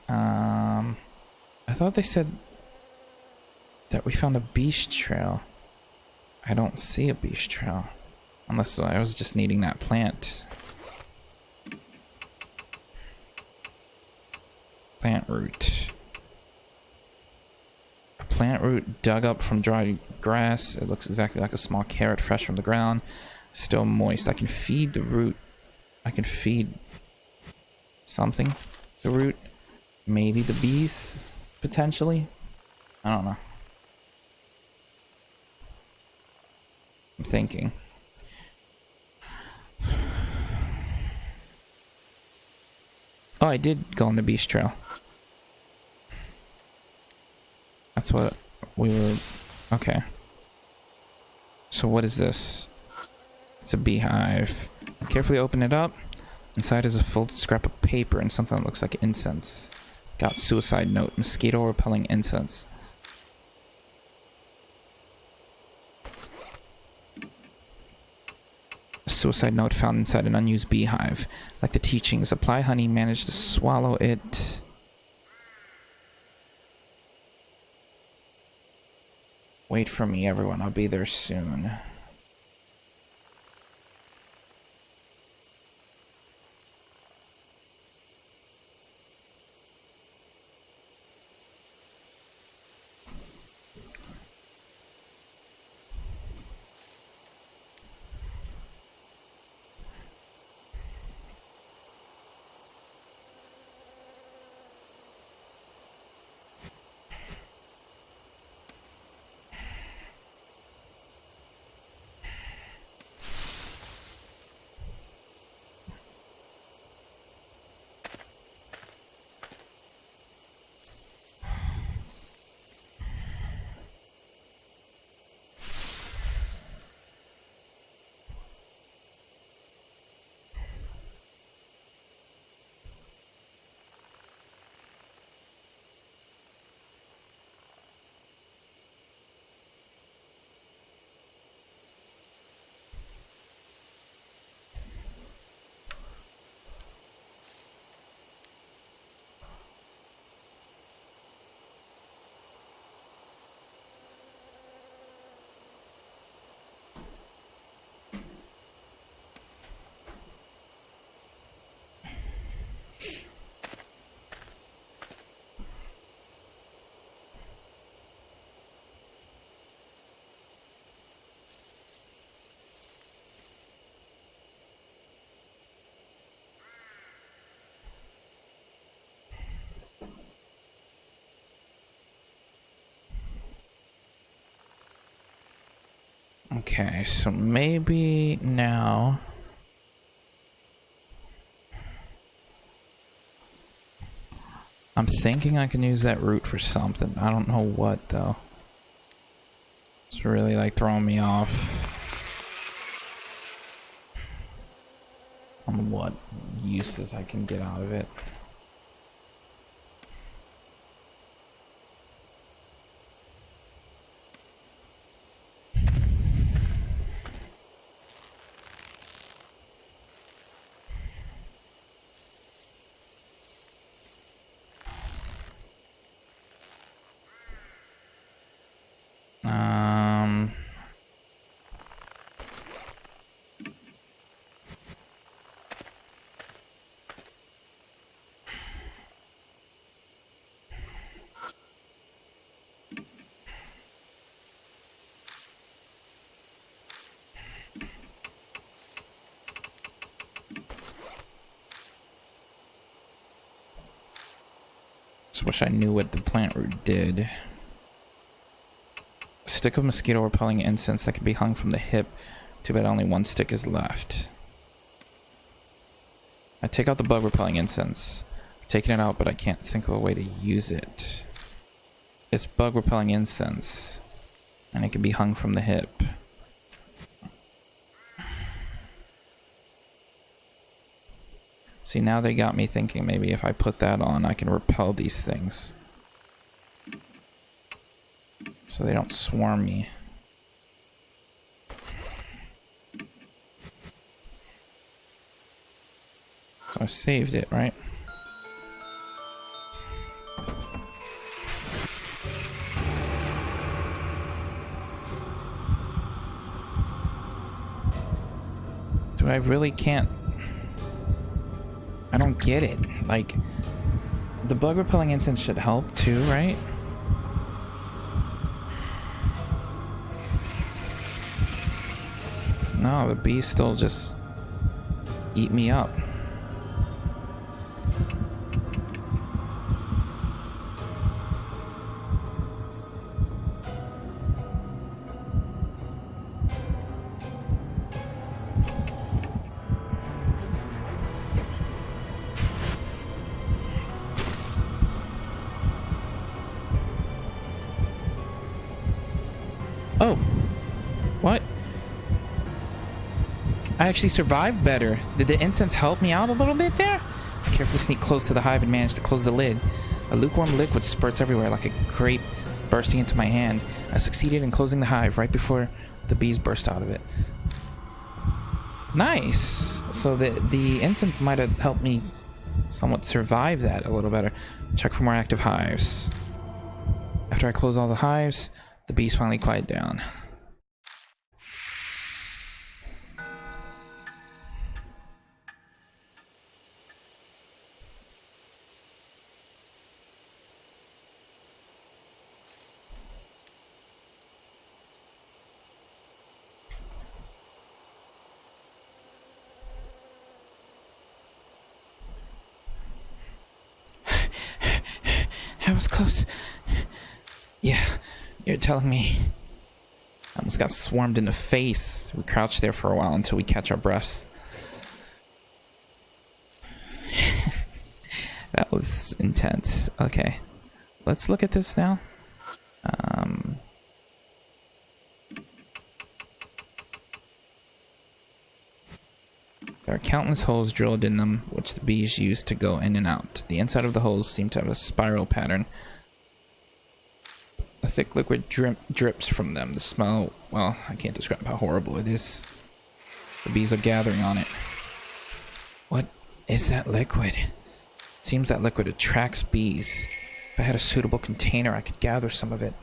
I thought they said that we found a beast trail. I don't see a beast trail. Unless I was just needing that plant. Plant root. A plant root dug up from dry grass. It looks exactly like a small carrot fresh from the ground. Still moist. I can feed the root. I can feed something. The root. Maybe the bees. Potentially. I don't know. I'm thinking. Oh, I did go on the beast trail. That's what we were... Okay. So what is this? It's a beehive. Carefully open it up. Inside is a folded scrap of paper and something that looks like incense. Got suicide note. Mosquito repelling incense. Suicide note found inside an unused beehive. Like the teachings, apply honey, manage to swallow it. Wait for me, everyone. I'll be there soon. Okay, so maybe now... I'm thinking I can use that root for something. I don't know what, though. It's really, like, throwing me off. On what uses I can get out of it. Just wish I knew what the plant root did. A stick of mosquito repelling incense that can be hung from the hip. Too bad only one stick is left. I take out the bug repelling incense. I'm taking it out, but I can't think of a way to use it. It's bug repelling incense, and it can be hung from the hip. See, now they got me thinking maybe if I put that on, I can repel these things. So they don't swarm me. So I saved it, right? Dude, I really can't... I don't get it. Like, the bug repelling incense should help too, right? No, the bees still just eat me up. Oh, what? I actually survived better. Did the incense help me out a little bit there? I carefully sneak close to the hive and manage to close the lid. A lukewarm liquid spurts everywhere like a grape bursting into my hand. I succeeded in closing the hive right before the bees burst out of it. Nice! So the incense might have helped me somewhat survive that a little better. Check for more active hives. After I close all the hives, the bees finally quiet down. That was close. Yeah, you're telling me. I almost got swarmed in the face. We crouched there for a while until we catch our breaths. That was intense. Okay, let's look at this now. There are countless holes drilled in them, which the bees use to go in and out. The inside of the holes seem to have a spiral pattern. A thick liquid drips from them. The smell, well, I can't describe how horrible it is. The bees are gathering on it. What is that liquid? It seems that liquid attracts bees. If I had a suitable container, I could gather some of it.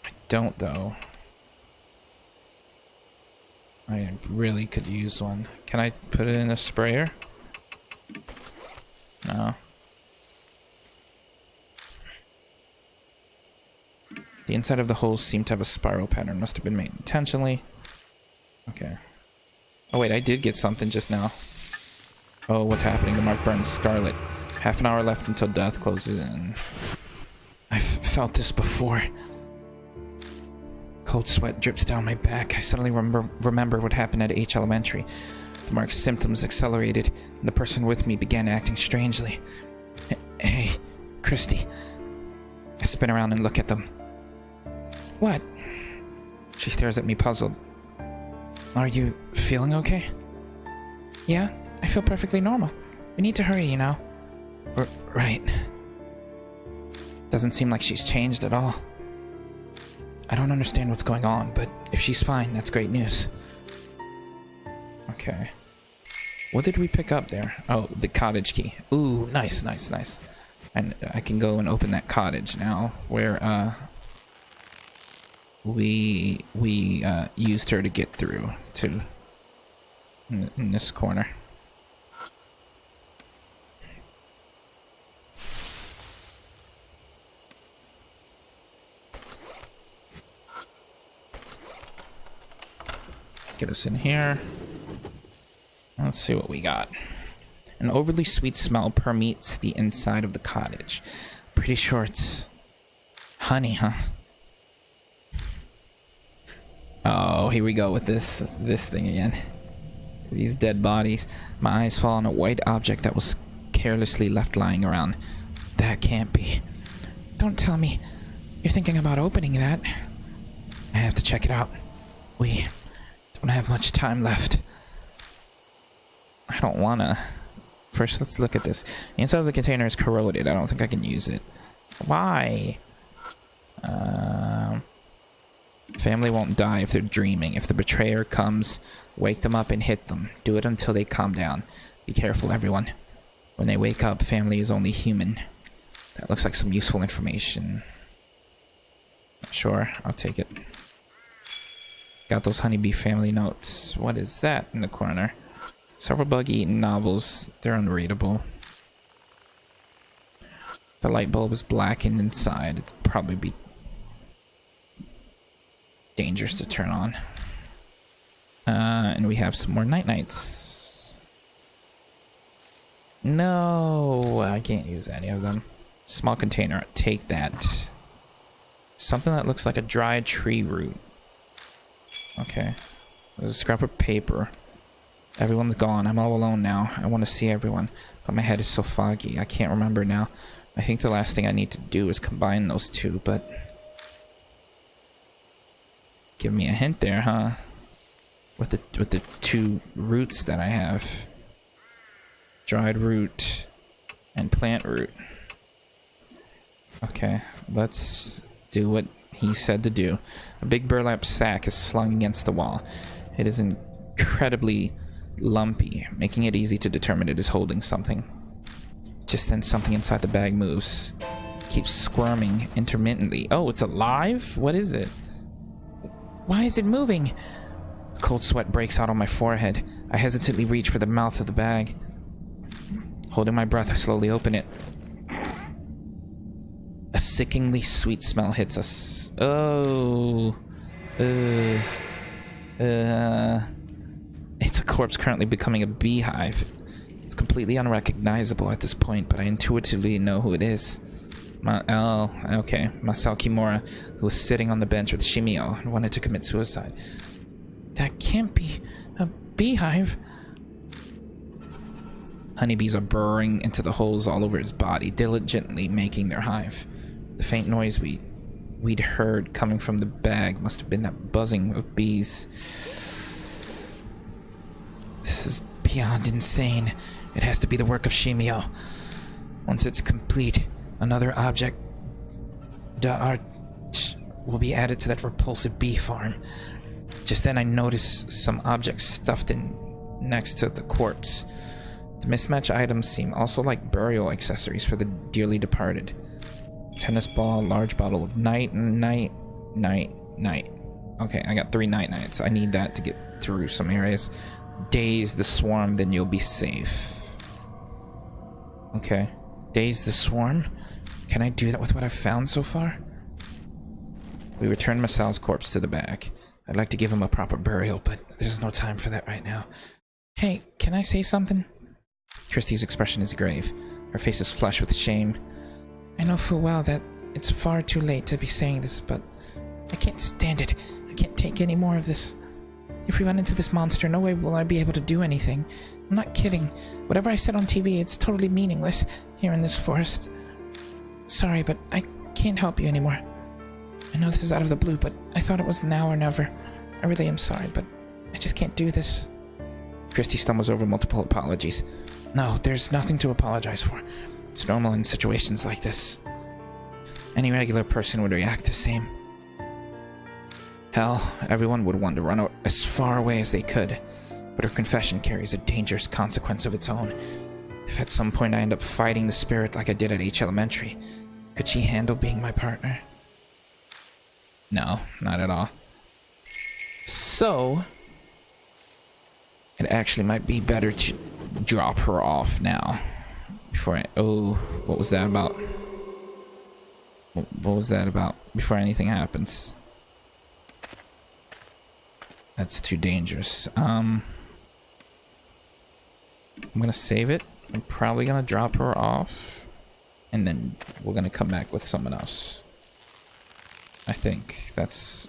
I don't, though. I really could use one. Can I put it in a sprayer? No. The inside of the holes seem to have a spiral pattern. Must have been made intentionally. Okay. Oh wait, I did get something just now. Oh, what's happening? The mark burns scarlet. Half an hour left until death closes in. I've felt this before. Cold sweat drips down my back. I suddenly remember what happened at H Elementary. The mark's symptoms accelerated, and the person with me began acting strangely. Hey, Christy. I spin around and look at them. What? She stares at me, puzzled. Are you feeling okay? Yeah, I feel perfectly normal. We need to hurry, you know. Right. Doesn't seem like she's changed at all. I don't understand what's going on, but if she's fine, that's great news. Okay. What did we pick up there? Oh, the cottage key. Ooh, nice, nice, nice. And I can go and open that cottage now, where we used her to get through to in this corner. Get us in here. Let's see what we got. An overly sweet smell permeates the inside of the cottage. Pretty sure it's honey, huh? Oh, here we go with this thing again. These dead bodies. My eyes fall on a white object that was carelessly left lying around. That can't be. Don't tell me you're thinking about opening that. I have to check it out. We don't have much time left. I don't wanna. First, let's look at this. The inside of the container is corroded. I don't think I can use it. Why? Family won't die if they're dreaming. If the betrayer comes, wake them up and hit them. Do it until they calm down. Be careful, everyone. When they wake up, family is only human. That looks like some useful information. Sure, I'll take it. Got those honeybee family notes. What is that in the corner? Several bug-eaten novels. They're unreadable. The light bulb is blackened inside. It'd probably be dangerous to turn on. And we have some more night-nights. No, I can't use any of them. Small container. Take that. Something that looks like a dried tree root. Okay. There's a scrap of paper. Everyone's gone. I'm all alone now. I want to see everyone, but my head is so foggy. I can't remember now. I think the last thing I need to do is combine those two, but... Give me a hint there, huh? With the two roots that I have. Dried root and plant root. Okay, let's do what he said to do. A big burlap sack is flung against the wall. It is incredibly lumpy, making it easy to determine it is holding something. Just then something inside the bag moves. Keeps squirming intermittently. Oh, it's alive? What is it? Why is it moving? A cold sweat breaks out on my forehead. I hesitantly reach for the mouth of the bag. Holding my breath, I slowly open it. A sickeningly sweet smell hits us. Oh. It's a corpse currently becoming a beehive. It's completely unrecognizable at this point, but I intuitively know who it is. Oh, okay. Masao Kimura, who was sitting on the bench with Shimio and wanted to commit suicide. That can't be a beehive. Honeybees are burrowing into the holes all over his body, diligently making their hive. The faint noise we'd heard coming from the bag must have been that buzzing of bees. This is beyond insane. It has to be the work of Shimio. Once it's complete, another object will be added to that repulsive bee farm. Just then I notice some objects stuffed in next to the corpse. The mismatched items seem also like burial accessories for the dearly departed. Tennis ball, large bottle of night. Okay, I got 3 night-nights. I need that to get through some areas. Daze the swarm, then you'll be safe. Okay. Daze the swarm? Can I do that with what I've found so far? We return Masao's corpse to the bag. I'd like to give him a proper burial, but there's no time for that right now. Hey, can I say something? Christie's expression is grave. Her face is flushed with shame. I know full well that it's far too late to be saying this, but I can't stand it. I can't take any more of this. If we run into this monster, no way will I be able to do anything. I'm not kidding. Whatever I said on TV, it's totally meaningless here in this forest. Sorry, but I can't help you anymore. I know this is out of the blue, but I thought it was now or never. I really am sorry, but I just can't do this. Christy stumbles over multiple apologies. No, there's nothing to apologize for. It's normal in situations like this. Any regular person would react the same. Hell, everyone would want to run as far away as they could, but her confession carries a dangerous consequence of its own. If at some point I end up fighting the spirit like I did at H Elementary, could she handle being my partner? No, not at all. So, it actually might be better to drop her off now. Before I... Oh, what was that about? What was that about? Before anything happens. That's too dangerous. I'm gonna save it. I'm probably gonna drop her off. And then we're gonna come back with someone else. I think that's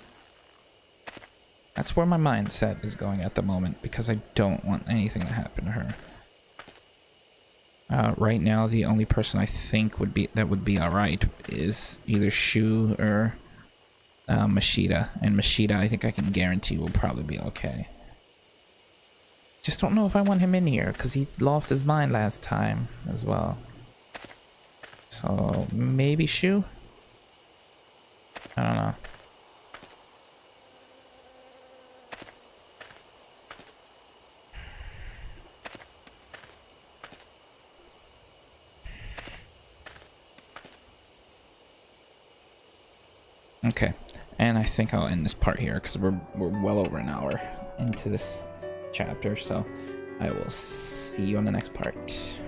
That's where my mindset is going at the moment, because I don't want anything to happen to her. Right now, the only person I think would be alright is either Shu or Mashita. And Mashita, I think I can guarantee will probably be okay. Just don't know if I want him in here, because he lost his mind last time as well. So, maybe Shu? I don't know. Okay, and I think I'll end this part here because we're well over an hour into this chapter, so I will see you on the next part.